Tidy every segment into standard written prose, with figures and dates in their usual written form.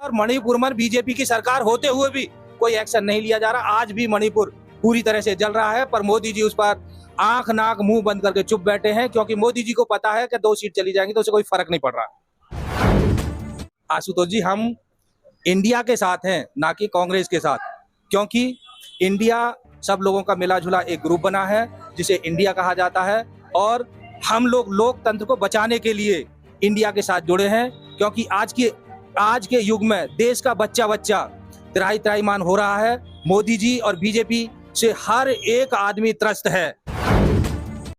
और मणिपुर में बीजेपी की सरकार होते हुए भी कोई एक्शन नहीं लिया जा रहा। आज भी मणिपुर पूरी तरह से जल रहा है, पर मोदी जी उस पर आंख नाक मुंह बंद करके चुप बैठे हैं, क्योंकि मोदी जी को पता है कि 2 सीट चली जाएंगी तो उसे कोई फर्क नहीं पड़ रहा। आशुतोष जी, हम इंडिया के साथ हैं, ना कि कांग्रेस के साथ, क्योंकि इंडिया सब लोगों का मिला जुला एक ग्रुप बना है जिसे इंडिया कहा जाता है, और हम लोग लोकतंत्र को बचाने के लिए इंडिया के साथ जुड़े हैं, क्योंकि आज के युग में देश का बच्चा बच्चा त्राही-त्राहीमान हो रहा है। मोदी जी और बीजेपी से हर एक आदमी त्रस्त है।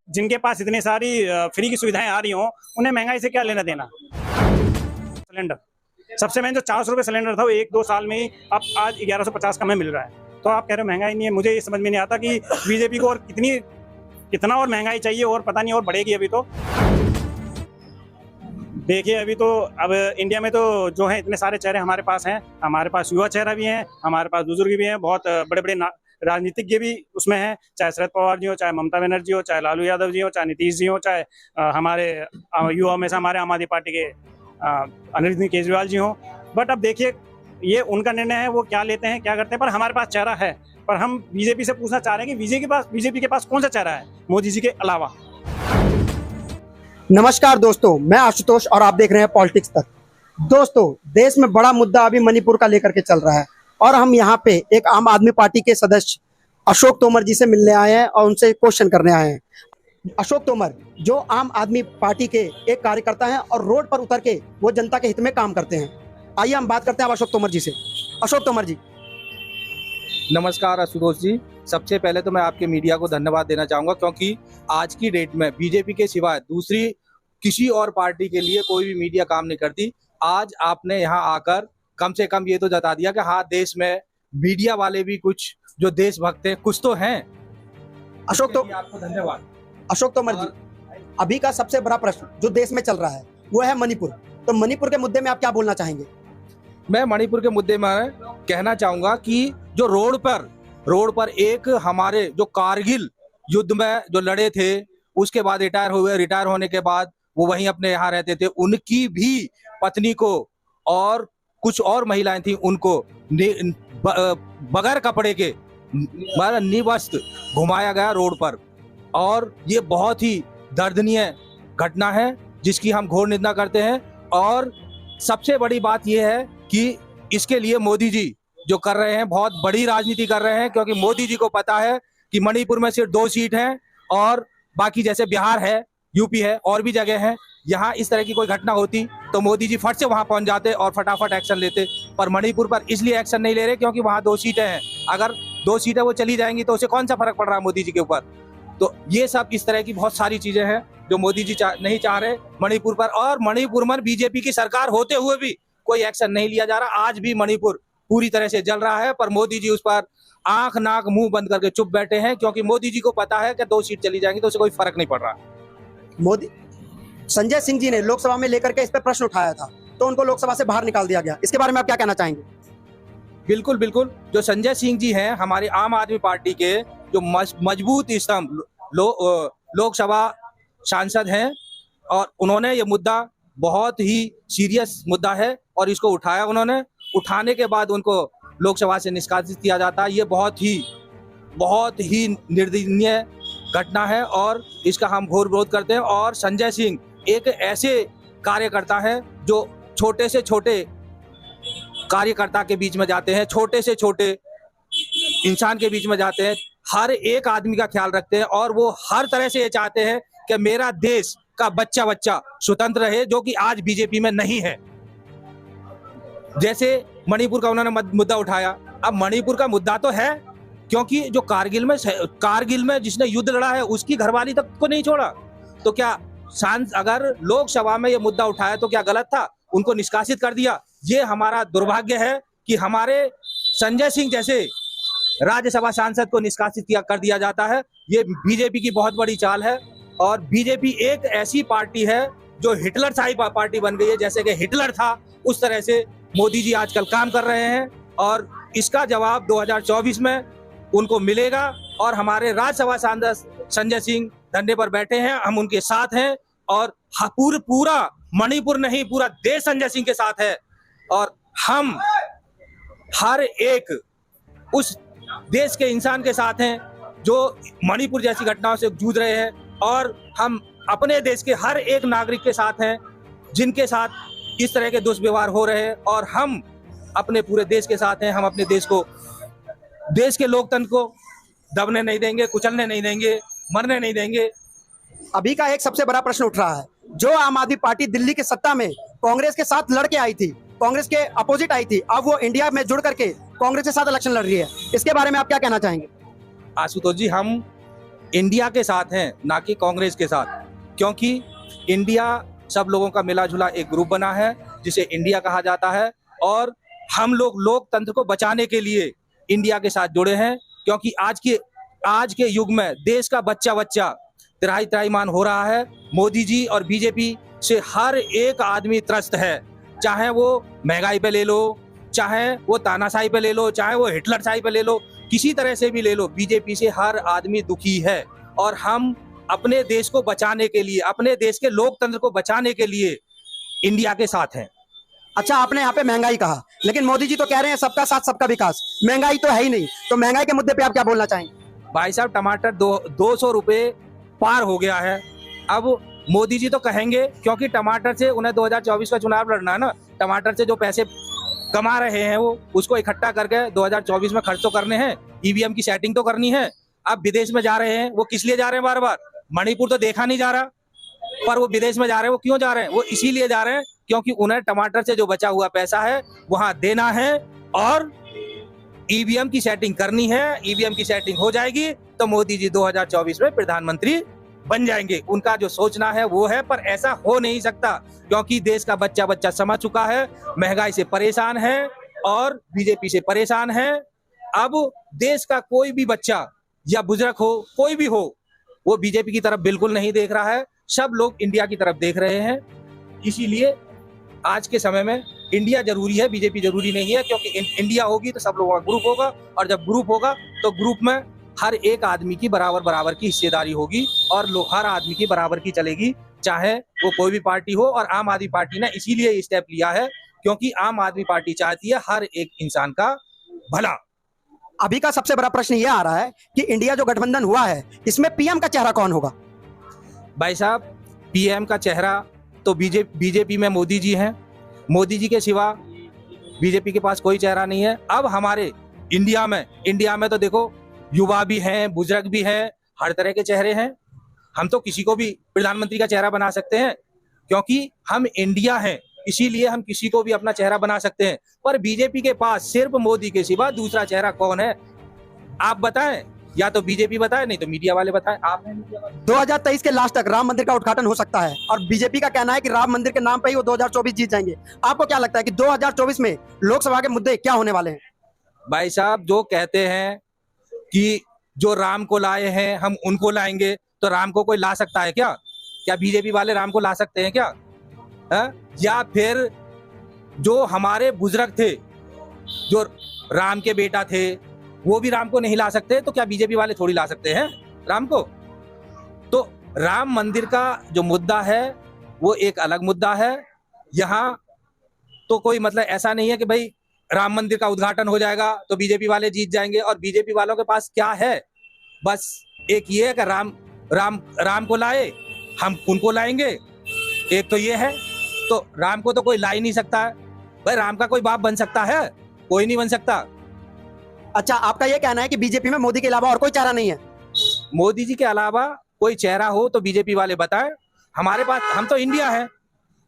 जिनके पास इतनी सारी फ्री की सुविधाएं आ रही हों, उन्हें महंगाई से क्या लेना देना। सिलेंडर सबसे महंगा जो 400 रुपये सिलेंडर था वो 1-2 साल में ही अब आज 1150 का में मिल रहा है। तो आप कह रहे हो महंगाई नहीं है। मुझे ये समझ में नहीं आता कि बीजेपी को और कितना और महंगाई चाहिए, और पता नहीं और बढ़ेगी। अभी तो देखिए, अभी तो अब इंडिया में तो जो है इतने सारे चेहरे हमारे पास हैं। हमारे पास युवा चेहरा भी हैं, हमारे पास बुजुर्ग भी हैं, बहुत बड़े बड़े राजनीतिज्ञ भी उसमें हैं, चाहे शरद पवार जी हो, चाहे ममता बनर्जी हो, चाहे लालू यादव जी हो, चाहे नीतीश जी हो, चाहे हमारे युवा में से हमारे आम आदमी पार्टी के अरविंद केजरीवाल जी हों। बट अब देखिए, ये उनका निर्णय है, वो क्या लेते हैं क्या करते हैं, पर हमारे पास चेहरा है। पर हम बीजेपी से पूछना चाह रहे हैं कि बीजेपी के पास कौन सा चेहरा है मोदी जी के अलावा। नमस्कार दोस्तों, मैं आशुतोष और आप देख रहे हैं पॉलिटिक्स तक। दोस्तों, देश में बड़ा मुद्दा अभी मणिपुर का लेकर के चल रहा है, और हम यहाँ पे एक आम आदमी पार्टी के सदस्य अशोक तोमर जी से मिलने आए हैं और उनसे क्वेश्चन करने आए हैं। अशोक तोमर जो आम आदमी पार्टी के एक कार्यकर्ता हैं और रोड पर उतर के वो जनता के हित में काम करते हैं। आइए हम बात करते हैं अशोक तोमर जी से। अशोक तोमर जी, नमस्कार आशुतोष जी। सबसे पहले तो मैं आपके मीडिया को धन्यवाद देना चाहूँगा, क्योंकि आज की डेट में बीजेपी के सिवाय दूसरी किसी और पार्टी के लिए कोई भी मीडिया काम नहीं करती। आज आपने यहाँ आकर कम से कम ये तो जता दिया कि हाँ, देश में मीडिया वाले भी कुछ जो देशभक्त हैं कुछ तो हैं। आपको धन्यवाद। अशोक तोमर जी, अभी का सबसे बड़ा प्रश्न जो देश में चल रहा है वो है मणिपुर। तो मणिपुर के मुद्दे में आप क्या बोलना चाहेंगे? मैं मणिपुर के मुद्दे में कहना चाहूँगा कि जो रोड पर एक हमारे जो कारगिल युद्ध में जो लड़े थे, उसके बाद रिटायर होने के बाद वो वहीं अपने यहाँ रहते थे, उनकी भी पत्नी को और कुछ और महिलाएं थी, उनको बगैर कपड़े के निवस्त्र घुमाया गया रोड पर, और ये बहुत ही दर्दनीय घटना है जिसकी हम घोर निंदा करते हैं। और सबसे बड़ी बात यह है कि इसके लिए मोदी जी जो कर रहे हैं बहुत बड़ी राजनीति कर रहे हैं, क्योंकि मोदी जी को पता है कि मणिपुर में सिर्फ 2 सीट हैं, और बाकी जैसे बिहार है, यूपी है, और भी जगह हैं, यहाँ इस तरह की कोई घटना होती तो मोदी जी फट से वहाँ पहुँच जाते और फटाफट एक्शन लेते। पर मणिपुर पर इसलिए एक्शन नहीं ले रहे क्योंकि वहाँ 2 सीटें हैं। अगर 2 सीटें वो चली जाएंगी तो उसे कौन सा फर्क पड़ रहा है मोदी जी के ऊपर। तो ये सब इस तरह की बहुत सारी चीजें हैं जो मोदी जी नहीं चाह रहे मणिपुर पर, और मणिपुर में बीजेपी की सरकार होते हुए भी कोई एक्शन नहीं लिया जा रहा। आज भी मणिपुर पूरी तरह से जल रहा है, पर मोदी जी उस पर आंख नाक मुंह बंद करके चुप बैठे हैं, क्योंकि मोदी जी को पता है कि 2 सीट चली जाएंगी तो उसे कोई फर्क नहीं पड़ रहा। मोदी संजय सिंह जी ने लोकसभा में लेकर के इस पर प्रश्न उठाया था, तो उनको लोकसभा से बाहर निकाल दिया गया। इसके बारे में आप क्या कहना चाहेंगे? बिल्कुल बिल्कुल, जो संजय सिंह जी हैं हमारी आम आदमी पार्टी के जो मजबूत स्तंभ लोकसभा सांसद हैं, और उन्होंने ये मुद्दा बहुत ही सीरियस मुद्दा है और इसको उठाया। उन्होंने उठाने के बाद उनको लोकसभा से निष्कासित किया जाता है। ये बहुत ही निर्दयनीय घटना है और इसका हम घोर विरोध करते हैं। और संजय सिंह एक ऐसे कार्यकर्ता है जो छोटे से छोटे कार्यकर्ता के बीच में जाते हैं, छोटे से छोटे इंसान के बीच में जाते हैं, हर एक आदमी का ख्याल रखते हैं, और वो हर तरह से ये चाहते हैं कि मेरा देश का बच्चा बच्चा स्वतंत्र रहे, जो कि आज बीजेपी में नहीं है। जैसे मणिपुर का उन्होंने मुद्दा उठाया। अब मणिपुर का मुद्दा तो है, क्योंकि जो कारगिल में जिसने युद्ध लड़ा है उसकी घरवाली तक को नहीं छोड़ा। तो क्या अगर लोकसभा में ये मुद्दा उठाया तो क्या गलत था? उनको निष्कासित कर दिया। ये हमारा दुर्भाग्य है कि हमारे संजय सिंह जैसे राज्यसभा सांसद को निष्कासित कर दिया जाता है। ये बीजेपी की बहुत बड़ी चाल है, और बीजेपी एक ऐसी पार्टी है जो हिटलर शाही पार्टी बन गई है। जैसे कि हिटलर था, उस तरह से मोदी जी आजकल काम कर रहे हैं, और इसका जवाब 2024 में उनको मिलेगा। और हमारे राज्यसभा सांसद संजय सिंह धरने पर बैठे हैं, हम उनके साथ हैं, और पूरा मणिपुर नहीं पूरा देश संजय सिंह के साथ है। और हम हर एक उस देश के इंसान के साथ हैं जो मणिपुर जैसी घटनाओं से जूझ रहे हैं, और हम अपने देश के हर एक नागरिक के साथ हैं जिनके साथ इस तरह के दुष्व्यवहार हो रहे हैं, और हम अपने पूरे देश के साथ हैं। हम अपने देश को, देश के लोकतंत्र को दबने नहीं देंगे, कुचलने नहीं देंगे, मरने नहीं देंगे। अभी का एक सबसे बड़ा प्रश्न उठ रहा है, जो आम आदमी पार्टी दिल्ली की सत्ता में कांग्रेस के साथ लड़के आई थी, कांग्रेस के अपोजिट आई थी, अब वो इंडिया में जुड़ करके कांग्रेस के साथ इलेक्शन लड़ रही है, इसके बारे में आप क्या कहना चाहेंगे? आशुतोष जी, हम इंडिया के साथ हैं, ना कि कांग्रेस के साथ, क्योंकि इंडिया सब लोगों का मिला जुला एक ग्रुप बना है जिसे इंडिया कहा जाता है, और हम लोग लोकतंत्र को बचाने के लिए इंडिया के साथ जुड़े हैं। क्योंकि आज के युग में देश का बच्चा बच्चा त्राहिमाम हो रहा है। मोदी जी और बीजेपी से हर एक आदमी त्रस्त है, चाहे वो महंगाई पे ले लो, चाहे वो तानाशाही पे ले लो, चाहे वो हिटलरशाही पे ले लो, किसी तरह से भी ले लो, बीजेपी से हर आदमी दुखी है। और हम अपने देश को बचाने के लिए, अपने देश के लोकतंत्र को बचाने के लिए इंडिया के साथ हैं। अच्छा, आपने यहाँ पे महंगाई कहा, लेकिन मोदी जी तो कह रहे हैं सबका साथ सबका विकास, महंगाई तो है ही नहीं, तो महंगाई के मुद्दे पे आप क्या बोलना चाहेंगे? भाई साहब, टमाटर 200 रुपए पार हो गया है। अब मोदी जी तो कहेंगे, क्योंकि टमाटर से उन्हें 2024 का चुनाव लड़ना है ना, टमाटर से जो पैसे कमा रहे हैं वो उसको इकट्ठा करके 2024 में खर्च तो करने हैं, ईवीएम की सेटिंग तो करनी है। अब विदेश में जा रहे हैं, वो किस लिए जा रहे हैं? बार बार मणिपुर तो देखा नहीं जा रहा, पर वो विदेश में जा रहे हैं। वो क्यों जा रहे हैं? वो इसीलिए जा रहे हैं क्योंकि उन्हें टमाटर से जो बचा हुआ पैसा है वहां देना है, और ईवीएम की सेटिंग करनी है। ईवीएम की सेटिंग हो जाएगी तो मोदी जी 2024 में प्रधानमंत्री बन जाएंगे। उनका जो सोचना है वो है, पर ऐसा हो नहीं सकता क्योंकि देश का बच्चा बच्चा समझ चुका है, महंगाई से परेशान है और बीजेपी से परेशान है। अब देश का कोई भी बच्चा या बुजुर्ग हो, कोई भी हो, वो बीजेपी की तरफ बिल्कुल नहीं देख रहा है, सब लोग इंडिया की तरफ देख रहे हैं। इसीलिए आज के समय में इंडिया जरूरी है, बीजेपी जरूरी नहीं है, क्योंकि इंडिया होगी तो सब लोगों का ग्रुप होगा, और जब ग्रुप होगा तो ग्रुप में हर एक आदमी की बराबर की हिस्सेदारी होगी, और हर आदमी की बराबर की चलेगी, चाहे वो कोई भी पार्टी हो। और आम आदमी पार्टी ने इसीलिए स्टेप लिया है क्योंकि आम आदमी पार्टी चाहती है हर एक इंसान का भला। अभी का सबसे बड़ा प्रश्न यह आ रहा है कि इंडिया जो गठबंधन हुआ है, इसमें पीएम का चेहरा कौन होगा? भाई साहब, पीएम का चेहरा तो बीजेपी में मोदी जी हैं। मोदी जी के सिवा बीजेपी के पास कोई चेहरा नहीं है। अब हमारे इंडिया में तो देखो, युवा भी हैं, बुजुर्ग भी हैं, हर तरह के चेहरे हैं। हम तो किसी को भी प्रधानमंत्री का चेहरा बना सकते हैं, क्योंकि हम इंडिया हैं, इसीलिए हम किसी को भी अपना चेहरा बना सकते हैं। पर बीजेपी के पास सिर्फ मोदी के सिवा दूसरा चेहरा कौन है? आप बताएं, या तो बीजेपी बताए, नहीं तो मीडिया वाले बताएं। आप 2023 के लास्ट तक राम मंदिर का उद्घाटन हो सकता है, और बीजेपी का कहना है कि राम मंदिर के नाम पे ही वो 2024 जीत जाएंगे। आपको क्या लगता है कि 2024 में लोकसभा के मुद्दे क्या होने वाले हैं? भाई साहब, जो कहते हैं कि जो राम को लाए हैं हम उनको लाएंगे, तो राम को कोई ला सकता है क्या? क्या बीजेपी वाले राम को ला सकते हैं क्या? है? या फिर जो हमारे बुजुर्ग थे, जो राम के बेटा थे, वो भी राम को नहीं ला सकते, तो क्या बीजेपी वाले थोड़ी ला सकते हैं राम को? तो राम मंदिर का जो मुद्दा है वो एक अलग मुद्दा है। यहाँ तो कोई मतलब ऐसा नहीं है कि भाई राम मंदिर का उद्घाटन हो जाएगा तो बीजेपी वाले जीत जाएंगे, और बीजेपी वालों के पास क्या है? बस एक ये है कि राम को लाए, हम उनको लाएंगे। एक तो ये है, तो राम को तो कोई ला ही नहीं सकता है। भाई राम का कोई बाप बन सकता है? कोई नहीं बन सकता। अच्छा, आपका ये कहना है कि बीजेपी में मोदी के अलावा और कोई चेहरा नहीं है? मोदी जी के अलावा कोई चेहरा हो तो बीजेपी वाले बताएं। हमारे पास, हम तो इंडिया है,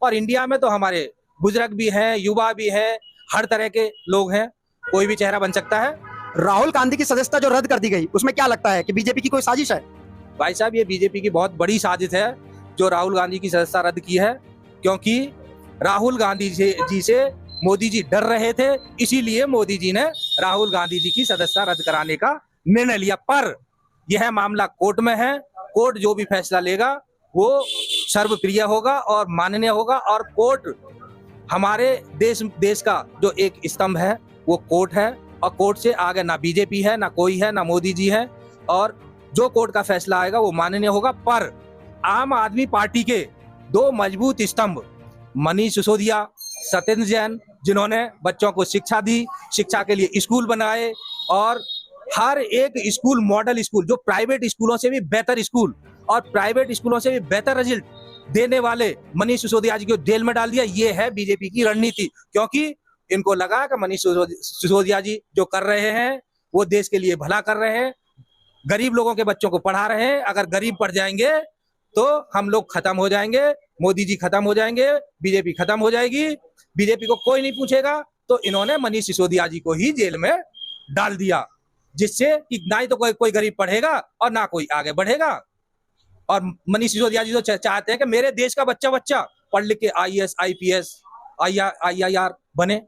और इंडिया में तो हमारे बुजुर्ग भी हैं, युवा भी हैं, हर तरह के लोग हैं, कोई भी चेहरा बन सकता है। राहुल गांधी की सदस्यता जो रद्द कर दी गई, उसमें क्या लगता है कि बीजेपी की कोई साजिश है? भाई साहब, ये बीजेपी की बहुत बड़ी साजिश है जो राहुल गांधी की सदस्यता रद्द की है, क्योंकि राहुल गांधी जी से मोदी जी डर रहे थे, इसीलिए मोदी जी ने राहुल गांधी जी की सदस्यता रद्द कराने का निर्णय लिया। पर यह मामला कोर्ट में है, कोर्ट जो भी फैसला लेगा वो सर्वप्रिय होगा और माननीय होगा, और कोर्ट हमारे देश का जो एक स्तंभ है वो कोर्ट है, और कोर्ट से आगे ना बीजेपी है, ना कोई है, ना मोदी जी है, और जो कोर्ट का फैसला आएगा वो माननीय होगा। पर आम आदमी पार्टी के दो मजबूत स्तंभ, मनीष सिसोदिया, सत्येंद्र जैन जिन्होंने बच्चों को शिक्षा दी, शिक्षा के लिए स्कूल बनाए और हर एक स्कूल मॉडल स्कूल, जो प्राइवेट स्कूलों से भी बेहतर स्कूल और प्राइवेट स्कूलों से भी बेहतर रिजल्ट देने वाले मनीष सिसोदिया जी को जेल में डाल दिया। ये है बीजेपी की रणनीति, क्योंकि इनको लगा कि मनीष सिसोदिया जी जो कर रहे हैं वो देश के लिए भला कर रहे हैं, गरीब लोगों के बच्चों को पढ़ा रहे हैं। अगर गरीब पढ़ जाएंगे तो हम लोग खत्म हो जाएंगे, मोदी जी खत्म हो जाएंगे, बीजेपी खत्म हो जाएगी, बीजेपी को कोई नहीं पूछेगा। तो इन्होंने मनीष सिसोदिया जी को ही जेल में डाल दिया, जिससे कि ना ही तो कोई गरीब पढ़ेगा और ना कोई आगे बढ़ेगा। और मनीष सिसोदिया जी तो चाहते हैं कि मेरे देश का बच्चा पढ़ लिख के IAS, IPS, IIR बने।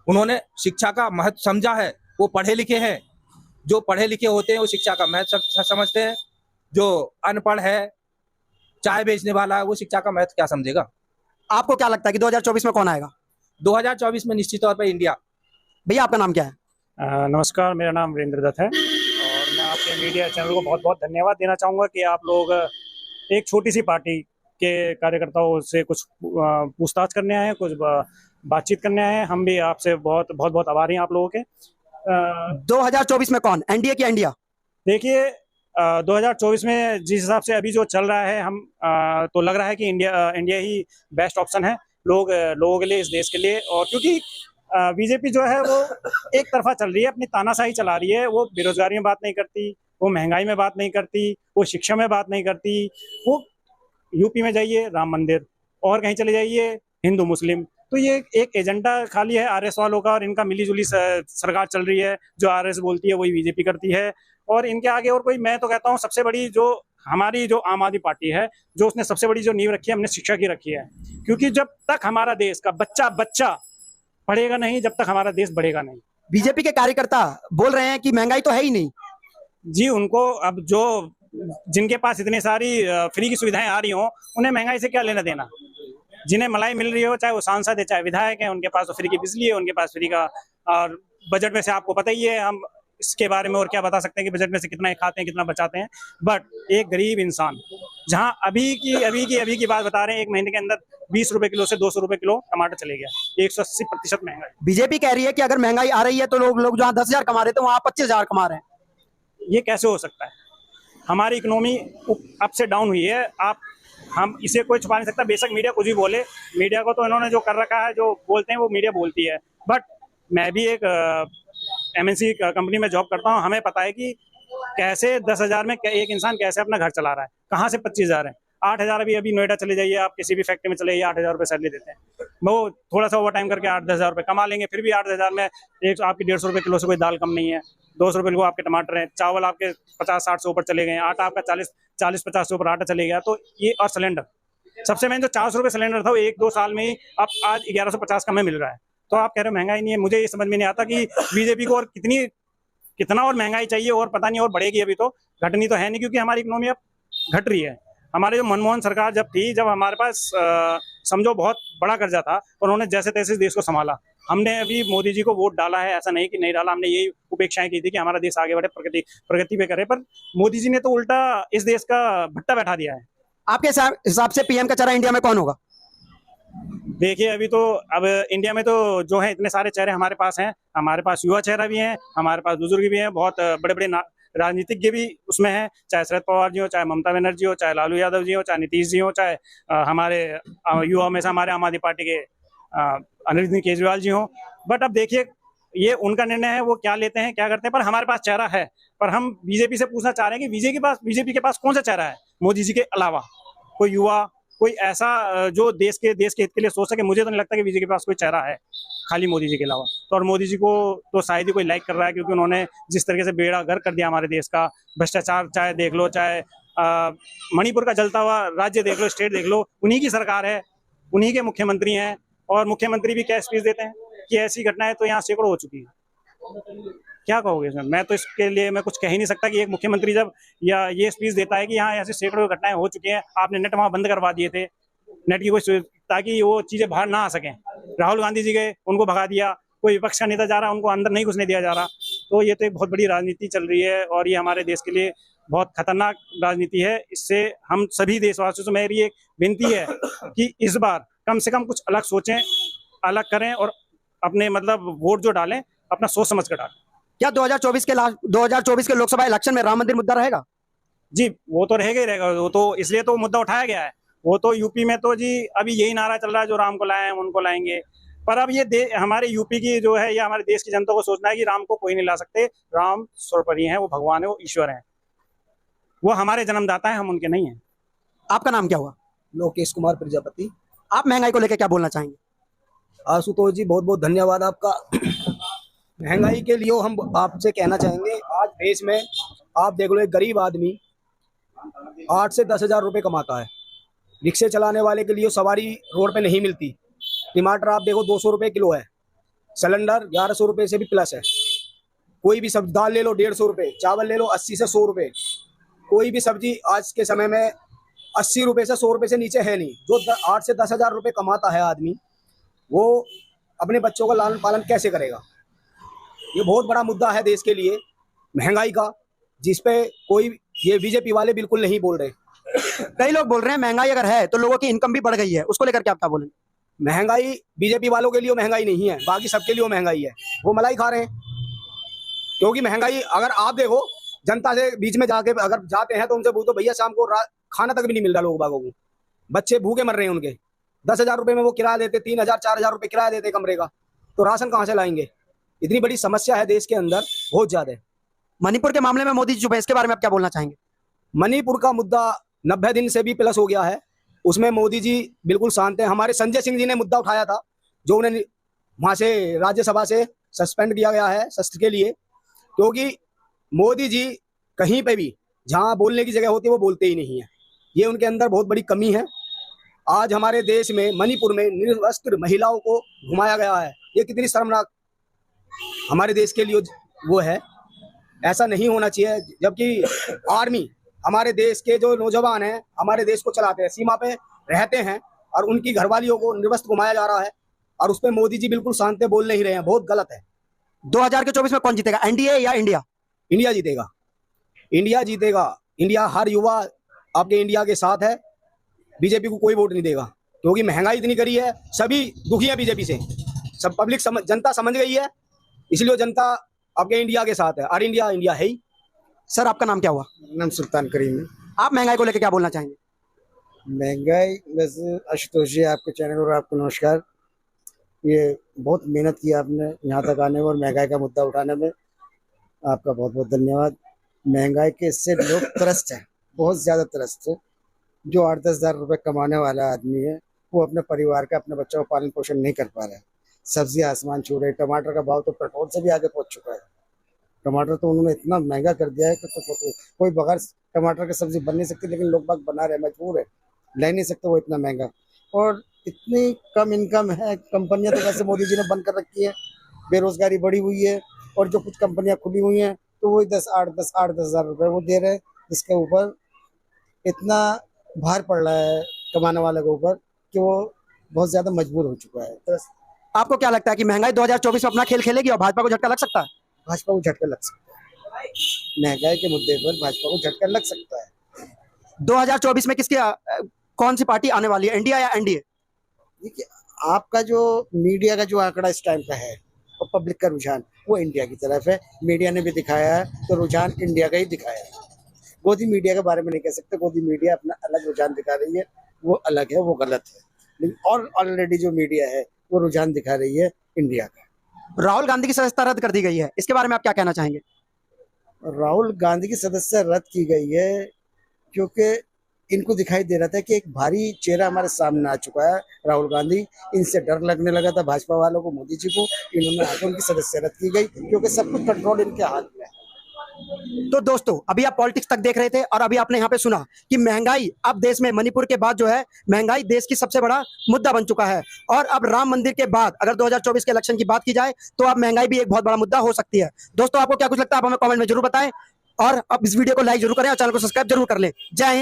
उन्होंने शिक्षा का महत्व समझा है, वो पढ़े लिखे हैं। जो पढ़े लिखे होते हैं वो शिक्षा का महत्व समझते हैं। जो अनपढ़ है, चाय बेचने वाला है, वो शिक्षा का महत्व क्या समझेगा। आपको क्या लगता है कि 2024 में कौन आएगा? 2024 में निश्चित तौर पर इंडिया। भैया आपका नाम क्या है? नमस्कार, मेरा नाम वीरेंद्र दत्त है और मैं आपके मीडिया चैनल को बहुत बहुत धन्यवाद देना चाहूँगा कि आप लोग एक छोटी सी पार्टी के कार्यकर्ताओं से कुछ पूछताछ करने आए हैं, कुछ बातचीत करने आए हैं। हम भी आपसे बहुत बहुत बहुत आभारी हैं आप लोगों के। 2024 में कौन, एनडीए की इंडिया? देखिए 2024 में जिस हिसाब से अभी जो चल रहा है, हम तो लग रहा है कि इंडिया ही बेस्ट ऑप्शन है लोगों के लिए, इस देश के लिए। और क्योंकि बीजेपी जो है वो एक तरफा चल रही है, अपनी तानाशाही चला रही है। वो बेरोजगारी में बात नहीं करती, वो महंगाई में बात नहीं करती, वो शिक्षा में बात नहीं करती। वो यूपी में जाइए राम मंदिर, और कहीं चले जाइए हिंदू मुस्लिम। तो ये एक एजेंडा खाली है आरएस वालों का, और इनका मिलीजुली सरकार चल रही है। जो आरएस बोलती है वही बीजेपी करती है, और इनके आगे और कोई, मैं तो कहता हूँ सबसे बड़ी जो हमारी जो आम आदमी पार्टी है, जो उसने सबसे बड़ी जो नींव रखी है, हमने शिक्षा की रखी है। क्योंकि जब तक हमारा देश का बच्चा पढ़ेगा नहीं, जब तक हमारा देश बढ़ेगा नहीं। बीजेपी के कार्यकर्ता बोल रहे हैं कि महंगाई तो है ही नहीं। जी, उनको अब जो जिनके पास इतनी सारी फ्री की सुविधाएं आ रही हो, उन्हें महंगाई से क्या लेना देना। जिन्हें मलाई मिल रही हो, चाहे वो सांसद है चाहे विधायक है, उनके पास तो फ्री की बिजली है, उनके पास फ्री का। और बजट में से आपको पता ही है, हम इसके बारे में और क्या बता सकते हैं कि बजट में से कितना खाते हैं कितना बचाते हैं। बट एक गरीब इंसान, जहां अभी की बात बता रहे हैं, 1 महीने के अंदर 20 रुपए किलो से 200 रुपए किलो टमाटर चले गया, 180% महंगाई। बीजेपी कह रही है कि अगर महंगाई आ रही है तो लोग जहाँ 10,000 कमा रहे थे वहां 25,000 कमा रहे हैं। ये कैसे हो सकता है? हमारी इकोनॉमी अप से डाउन हुई है। हम इसे कोई छुपा नहीं सकता। बेशक मीडिया कुछ भी बोले, मीडिया को तो इन्होंने जो कर रखा है, जो बोलते हैं वो मीडिया बोलती है। बट मैं भी एक MNC कंपनी में जॉब करता हूँ। हमें पता है कि कैसे 10,000 में एक इंसान कैसे अपना घर चला रहा है, कहाँ से 25,000 है। 8,000 अभी नोएडा चले जाइए, आप किसी भी फैक्ट्री में चले जाइए, 8,000 रुपये सैलरी देते हैं। वो थोड़ा सा ओवर टाइम करके 8-10,000 रुपये कमा लेंगे, फिर भी 8,000 में आपकी 150 रुपये किलो से कोई दाल कम नहीं है, 200 रुपये किलो आपके टमाटर हैं, चावल आपके 50-60 से ऊपर चले गए, आटा आपका 40-50 से ऊपर आटा चले गया। तो ये, और सिलेंडर सबसे मेन जो 400 रुपये सिलेंडर था, वो 1-2 साल में ही अब आज 1150 का में मिल रहा है। तो आप कह रहे हो महंगाई नहीं है। मुझे ये समझ में नहीं आता कि बीजेपी को और कितना और महंगाई चाहिए, और पता नहीं और बढ़ेगी। अभी तो घटनी तो है नहीं, क्योंकि हमारी इकोनॉमी अब घट रही है। हमारे जो मनमोहन सरकार जब थी, जब हमारे पास समझो बहुत बड़ा कर्जा था, और उन्होंने जैसे तैसे देश को संभाला। हमने अभी मोदी जी को वोट डाला है, ऐसा नहीं कि नहीं डाला। हमने यही उपेक्षाएं की थी कि हमारा देश आगे बढ़े, प्रगति पे करे। पर मोदी जी ने तो उल्टा इस देश का भट्टा बैठा दिया है। आपके हिसाब से पीएम का चेहरा इंडिया में कौन होगा? देखिए अब इंडिया में तो जो है इतने सारे चेहरे हमारे पास हैं। हमारे पास युवा चेहरा भी हैं, हमारे पास बुजुर्ग भी हैं, बहुत बड़े बड़े राजनीतिज्ञ भी उसमें हैं। चाहे शरद पवार जी हो, चाहे ममता बनर्जी हो, चाहे लालू यादव जी हो, चाहे नीतीश जी हो, चाहे हमारे युवा में से हमारे आम आदमी पार्टी के अरविंद केजरीवाल जी हो। बट अब देखिए, ये उनका निर्णय है, वो क्या लेते हैं क्या करते हैं। पर हमारे पास चेहरा है। पर हम बीजेपी से पूछना चाह रहे हैं कि बीजेपी के पास कौन सा चेहरा है मोदी जी के अलावा? कोई युवा, कोई ऐसा जो देश के हित के लिए सोच सके। मुझे तो नहीं लगता कि बीजेपी के पास कोई चेहरा है खाली मोदी जी के अलावा। तो और मोदी जी को तो शायद ही कोई लाइक कर रहा है, क्योंकि उन्होंने जिस तरीके से बेड़ा गर्क कर दिया हमारे देश का। भ्रष्टाचार चाहे देख लो, चाहे मणिपुर का जलता हुआ राज्य देख लो, स्टेट देख लो, उन्हीं की सरकार है, उन्हीं के मुख्यमंत्री हैं। और मुख्यमंत्री भी क्या स्पीच देते हैं कि ऐसी घटनाएं तो यहाँ सैकड़ों हो चुकी है। क्या कहोगे इसमें? मैं तो इसके लिए मैं कुछ कह ही नहीं सकता कि एक मुख्यमंत्री जब या ये स्पीच देता है कि यहाँ ऐसी सैकड़ों घटनाएं हो चुकी हैं, आपने नेट वहाँ बंद करवा दिए थे, नेट की कोई, ताकि वो चीजें बाहर ना आ सकें। राहुल गांधी जी गए, उनको भगा दिया। कोई विपक्ष का नेता जा रहा, उनको अंदर नहीं घुसने दिया जा रहा। तो ये तो एक बहुत बड़ी राजनीति चल रही है, और ये हमारे देश के लिए बहुत खतरनाक राजनीति है। इससे हम सभी देशवासियों से मेरी एक विनती है कि इस बार कम से कम कुछ अलग सोचें, अलग करें, और अपने मतलब वोट जो डालें अपना सोच समझ कर डालें। क्या 2024 के लोकसभा इलेक्शन में राम मंदिर मुद्दा रहेगा? जी वो तो रहेगा ही रहेगा, वो तो इसलिए तो मुद्दा उठाया गया है। वो तो यूपी में तो जी अभी यही नारा चल रहा है, जो राम को लाए हैं उनको लाएंगे। पर अब ये हमारे यूपी की जो है या हमारे देश की जनता को सोचना है कि राम को कोई नहीं ला सकते। राम सर्वोपरि हैं, वो भगवान है, वो ईश्वर है, वो हमारे जन्मदाता है, हम उनके नहीं हैं। आपका नाम क्या हुआ? लोकेश कुमार प्रजापति। आप महंगाई को लेकर क्या बोलना चाहेंगे? आशुतोष जी बहुत बहुत धन्यवाद आपका। महंगाई के लिए हम आपसे कहना चाहेंगे, आज देश में आप देख लो, एक गरीब आदमी 8 से 10 हज़ार रुपये कमाता है। रिक्शे चलाने वाले के लिए सवारी रोड पे नहीं मिलती। टमाटर आप देखो 200 रुपये किलो है, सिलेंडर 1100 रुपये से भी प्लस है। कोई भी सब्जी दाल ले लो 150 रुपये, चावल ले लो 80 से 100 रुपये। कोई भी सब्जी आज के समय में 80 रुपये से 100 रुपये से नीचे है नहीं। जो 8 से 10 हज़ार रुपये कमाता है आदमी, वो अपने बच्चों का लालन पालन कैसे करेगा? ये बहुत बड़ा मुद्दा है देश के लिए, महंगाई का, जिसपे कोई ये बीजेपी वाले बिल्कुल नहीं बोल रहे। कई लोग बोल रहे हैं महंगाई अगर है तो लोगों की इनकम भी बढ़ गई है, उसको लेकर क्या बोलेंगे? महंगाई बीजेपी वालों के लिए महंगाई नहीं है, बाकी सबके लिए महंगाई है। वो मलाई खा रहे हैं, क्योंकि महंगाई अगर आप देखो, जनता से बीच में जाके अगर जाते हैं तो उनसे पूछो, भैया शाम को खाना तक भी नहीं मिल रहा लोग बागों को, बच्चे भूखे मर रहे हैं उनके। 10 हज़ार रुपये में वो किराया देते, 3 हज़ार 4 हज़ार रुपये किराया देते कमरे का, तो राशन कहाँ से लाएंगे? इतनी बड़ी समस्या है देश के अंदर, बहुत ज्यादा। मणिपुर के मामले में मोदी जी चुप है, इसके बारे में आप क्या बोलना चाहेंगे? मणिपुर का मुद्दा 90 दिन से भी प्लस हो गया है, उसमें मोदी जी बिल्कुल शांत हैं। हमारे संजय सिंह जी ने मुद्दा उठाया था, जो उन्हें वहां से राज्यसभा से सस्पेंड किया गया है शस्त्र के लिए, क्योंकि मोदी जी कहीं पे भी जहां बोलने की जगह होती है वो बोलते ही नहीं है। ये उनके अंदर बहुत बड़ी कमी है। आज हमारे देश में मणिपुर में निर्वस्त्र महिलाओं को घुमाया गया है, ये कितनी शर्मनाक हमारे देश के लिए वो है। ऐसा नहीं होना चाहिए, जबकि आर्मी हमारे देश के जो नौजवान हैं, हमारे देश को चलाते हैं, सीमा पे रहते हैं, और उनकी घरवालियों को निर्वस्त्र घुमाया जा रहा है, और उस पर मोदी जी बिल्कुल शांत बोल नहीं रहे हैं, बहुत गलत है। 2024 में कौन जीतेगा, एनडीए या इंडिया? इंडिया जीतेगा, इंडिया जीतेगा। इंडिया, हर युवा आपके इंडिया के साथ है, बीजेपी को कोई वोट नहीं देगा, क्योंकि महंगाई इतनी करी है, सभी दुखी है बीजेपी से, सब पब्लिक जनता समझ गई है, इसलिए जनता आपके इंडिया के साथ है, और इंडिया इंडिया है ही। सर आपका नाम क्या हुआ? नाम सुल्तान करीम है। आप महंगाई को लेकर क्या बोलना चाहेंगे? महंगाई, वैसे आशुतोष जी आपके चैनल और आपको नमस्कार। ये बहुत मेहनत की आपने यहाँ तक आने में और महंगाई का मुद्दा उठाने में, आपका बहुत बहुत धन्यवाद। महंगाई के इससे लोग त्रस्त हैं, बहुत ज़्यादा त्रस्त है। जो 8-10 हज़ार रुपये कमाने वाला आदमी है, वो अपने परिवार का, अपने बच्चों का पालन पोषण नहीं कर पा रहा है। सब्जी आसमान छू रही, टमाटर का भाव तो पेट्रोल से भी आगे पहुँच चुका है। टमाटर तो उन्होंने इतना महंगा कर दिया है कि तो कोई बगैर टमाटर की सब्जी बन नहीं सकती, लेकिन लोग बाग बना रहे, मजबूर है, ले नहीं सकते वो इतना महंगा। और इतनी कम इनकम है, कंपनियां तो वैसे मोदी जी ने बंद कर रखी है, बेरोजगारी बढ़ी हुई है, और जो कुछ कंपनियां खुली हुई हैं तो वही 10 हज़ार रुपये वो दे रहे हैं, जिसके ऊपर इतना भार पड़ रहा है कमाने वाले के ऊपर कि वो बहुत ज्यादा मजबूर हो चुका है। तो आपको क्या लगता है कि महंगाई 2024 में अपना खेल खेलेगी और भाजपा को झटका लग सकता है? भाजपा को झटका लग सकता है, महंगाई के मुद्दे पर भाजपा को झटका लग सकता है। 2024 में कौन सी पार्टी आने वाली है, इंडिया या एनडीए? देखिए, आपका जो मीडिया का जो आंकड़ा इस टाइम का है और पब्लिक का रुझान, वो इंडिया की तरफ है। मीडिया ने भी दिखाया है तो रुझान इंडिया का ही दिखाया है। गोदी मीडिया के बारे में नहीं कह सकते, गोदी मीडिया अपना अलग रुझान दिखा रही है, वो अलग है, वो गलत है। लेकिन और ऑलरेडी जो मीडिया है वो रुझान दिखा रही है इंडिया का। राहुल गांधी की सदस्यता रद्द कर दी गई है, इसके बारे में आप क्या कहना चाहेंगे? राहुल गांधी की सदस्यता रद्द की गई है क्योंकि इनको दिखाई दे रहा था कि एक भारी चेहरा हमारे सामने आ चुका है, राहुल गांधी। इनसे डर लगने लगा था भाजपा वालों को, मोदी जी को। इन्होंने आकर उनकी सदस्यता रद्द की गई क्योंकि सब कुछ कंट्रोल इनके हाथ में है। तो दोस्तों, अभी आप पॉलिटिक्स तक देख रहे थे और अभी आपने यहाँ पे सुना कि महंगाई अब देश में, मणिपुर के बाद जो है महंगाई देश की सबसे बड़ा मुद्दा बन चुका है। और अब राम मंदिर के बाद अगर 2024 के इलेक्शन की बात की जाए तो अब महंगाई भी एक बहुत बड़ा मुद्दा हो सकती है। दोस्तों, आपको क्या कुछ लगता है आप हमें कमेंट में जरूर बताएं, और अब इस वीडियो को लाइक जरूर करें और चैनल को सब्सक्राइब जरूर कर लें। जय हिंद।